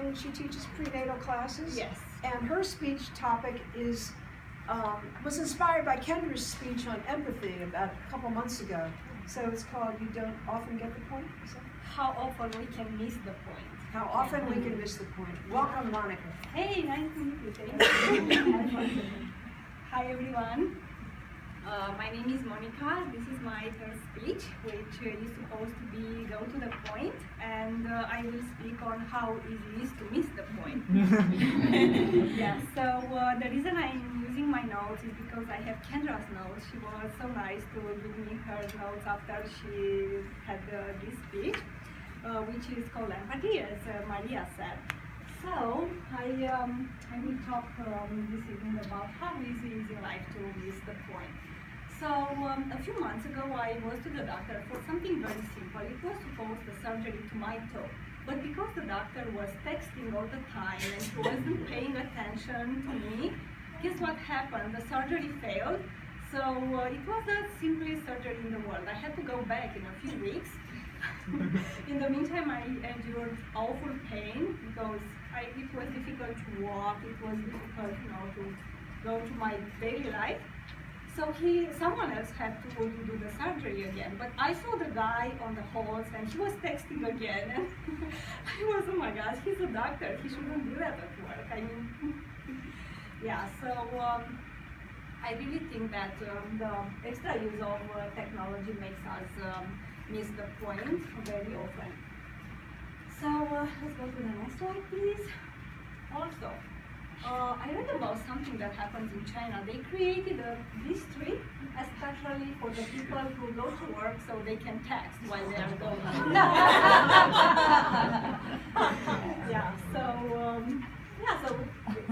and she teaches prenatal classes. Yes. And her speech topic is was inspired by Kendra's speech on empathy about a couple months ago. So it's called "You Don't Often Get the Point." How often we can miss the point. How often we can miss the point. Welcome, Monica. Hey, nice to meet you. Thank you. Hi, everyone. My name is Monica. This is my first speech, which is supposed to be go to the point, and I will speak on how easy it is to miss the point. Yeah, so the reason I'm using my notes is because I have Kendra's notes. She was so nice to give me her notes after she had this speech, which is called empathy, as Maria said. So I will talk this evening about how easy it is in life to miss the point. So a few months ago I was to the doctor for something very simple. It was supposed to surgery to my toe. But because the doctor was texting all the time and he wasn't paying attention to me, guess what happened? The surgery failed. So it was the simplest surgery in the world. I had to go back in a few weeks. In the meantime, I endured awful pain because it was difficult to walk. It was difficult, to go to my daily life. So someone else had to do the surgery again. But I saw the guy on the halls and he was texting again. And I was, oh my gosh, he's a doctor. He shouldn't do that at work. I mean, yeah, so I really think that the extra use of technology makes us miss the point very often. So let's go to the next slide, please. Also, I read about something that happens in China. They created this tree especially for the people who go to work so they can text while they are going. Yeah, so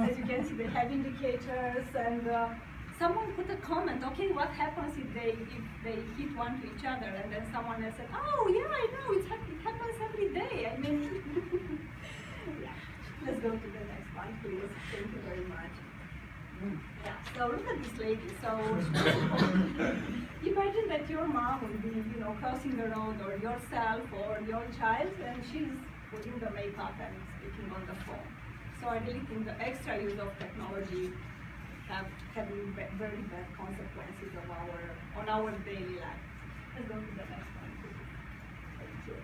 as you can see, they have indicators, and someone put a comment, okay, what happens if they hit one to each other? And then someone else said, oh yeah, I know, it happens every day. I mean, yeah. Let's go to the next one, please. Thank you very much. Yeah, so look at this lady. So imagine that your mom will be, crossing the road, or yourself, or your child, and she's putting the makeup and speaking on the phone. So I really think the extra use of technology have very bad consequences on our daily life. Let's go to the next one, please. Thank you.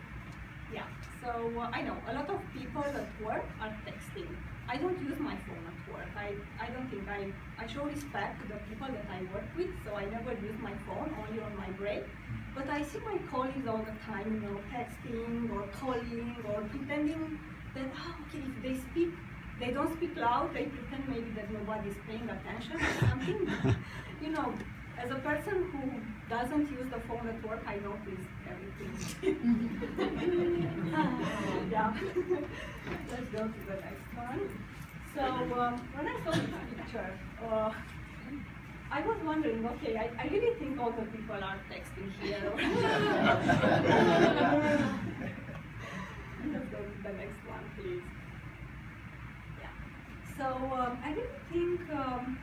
Yeah, so I know a lot of people at work are texting. I don't use my phone at work. I don't think I show respect to the people that I work with, so I never use my phone, only on my break. But I see my colleagues all the time, texting or calling or pretending that, okay, if they speak, they don't speak loud, they pretend maybe that nobody's paying attention or something. As a person who doesn't use the phone at work, I notice everything. Yeah. Let's go to the next one. So when I saw this picture, I was wondering, okay, I really think all the people are texting here. Let's go to the next one, please. So I really think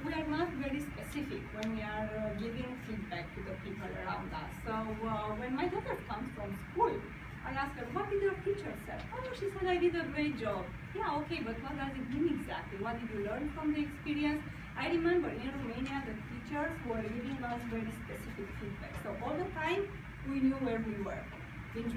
we are not very specific when we are giving feedback to the people around us. So when my daughter comes from school, I ask her, what did your teacher say? Oh, she said I did a great job. Yeah, okay, but what does it mean exactly? What did you learn from the experience? I remember in Romania, the teachers were giving us very specific feedback. So all the time, we knew where we were in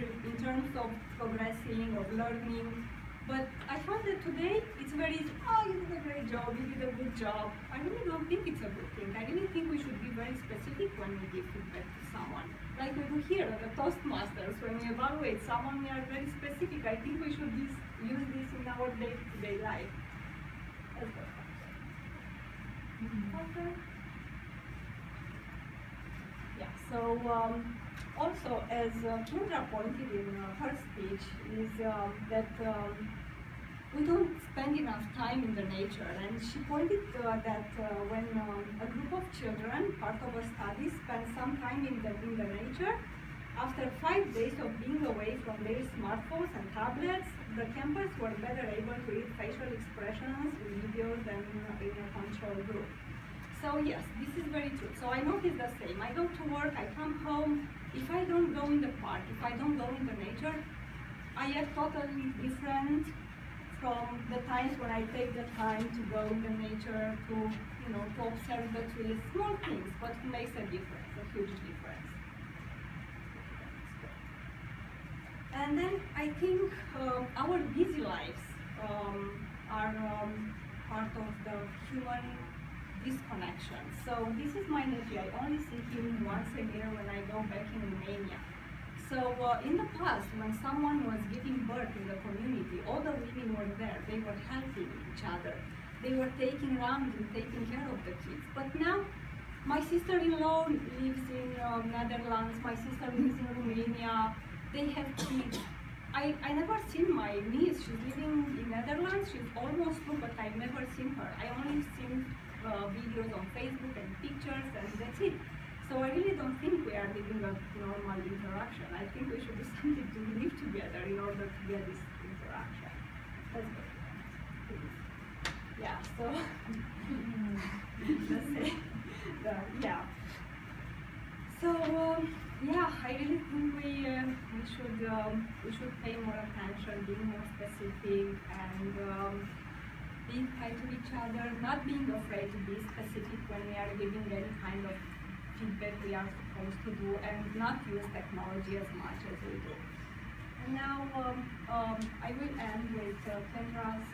terms of progressing, of learning. But I found that today it's very easy. Oh, you did a great job, you did a good job. I really don't think it's a good thing. I really think we should be very specific when we give feedback to someone. Like we do here at the Toastmasters, when we evaluate someone, we are very specific. I think we should use this in our day-to-day life. Let's go. Okay. Yeah, so also, as Kendra pointed in her speech, is that we don't spend enough time in the nature. And she pointed that when a group of children, part of a study, spend some time in the nature, after 5 days of being away from their smartphones and tablets, the campers were better able to read facial expressions in videos than in a control group. So yes, this is very true. So I notice the same. I go to work, I come home. If I don't go in the park, if I don't go in the nature, I act totally different from the times when I take the time to go in the nature, to observe the trees, small things, but it makes a difference, a huge difference. And then I think our busy lives are part of the human disconnection. So this is my nephew. I only see him once a year when I go back in Romania. So in the past, when someone was giving birth in the community, all the women were there. They were helping each other. They were taking rounds and taking care of the kids. But now, my sister-in-law lives in Netherlands. My sister lives in Romania. They have kids. I never seen my niece. She's living in Netherlands. She's almost 2, but I've never seen her. I only seen videos on Facebook and pictures, and that's it. So I really don't think we are living a normal interaction. I think we should do something to live together in order to get this interaction. Let's go. Yeah, so let's say yeah. So yeah, I really think we should pay more attention, be more specific, and being kind to each other, not being afraid to be specific when we are giving any kind of feedback we are supposed to do, and not use technology as much as we do. And now I will end with Kendra's,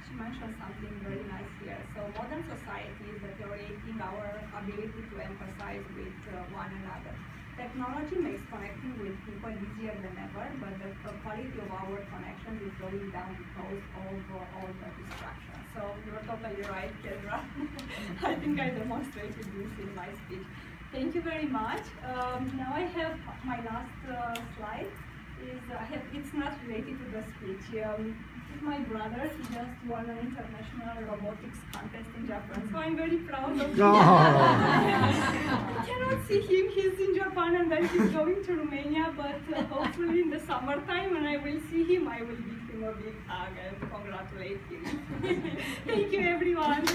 she mentioned something very nice here. So modern society is deteriorating our ability to empathize with one another. Technology makes connecting with people easier than ever, but the quality of our connections is going down because of all the distractions. So you're totally right, Kendra. I think I demonstrated this in my speech. Thank you very much. Now I have my last slide. It's not related to the speech. It's my brother. He just won an international robotics contest in Japan, so I'm very proud of him. I cannot see him. He's in Japan and then he's going to Romania, but hopefully in the summertime when I will see him, I will give him a big hug and congratulate him. Thank you, everyone.